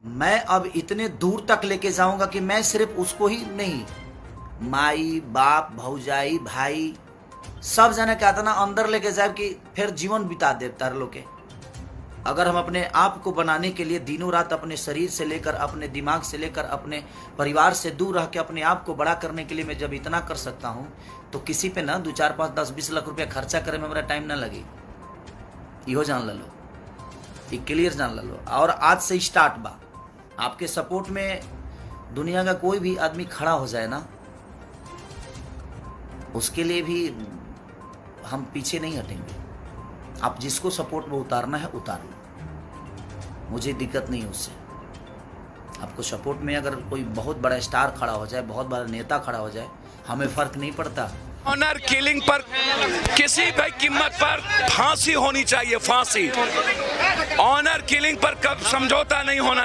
मैं अब इतने दूर तक लेके जाऊंगा कि मैं सिर्फ उसको ही नहीं, माई बाप भौजाई भाई सब जने कहता ना अंदर लेके जाए कि फिर जीवन बिता दे तार लोग के। अगर हम अपने आप को बनाने के लिए दिनों रात अपने शरीर से लेकर अपने दिमाग से लेकर अपने परिवार से दूर रह के अपने आप को बड़ा करने के लिए मैं जब इतना कर सकता हूं, तो किसी पे ना 2 4 5 10 20 लाख रुपया खर्चा करे में मेरा टाइम ना लगे। इहो जान लो, ये क्लियर जान लो। और आज से स्टार्ट बा, आपके सपोर्ट में दुनिया का कोई भी आदमी खड़ा हो जाए ना, उसके लिए भी हम पीछे नहीं हटेंगे। आप जिसको सपोर्ट में उतारना है उतार लो, मुझे दिक्कत नहीं है उससे। आपको सपोर्ट में अगर कोई बहुत बड़ा स्टार खड़ा हो जाए, बहुत बड़ा नेता खड़ा हो जाए, हमें फर्क नहीं पड़ता। ऑनर किलिंग पर किसी भी कीमत पर फांसी होनी चाहिए, फांसी। ऑनर किलिंग पर कब समझौता नहीं होना चाहिए।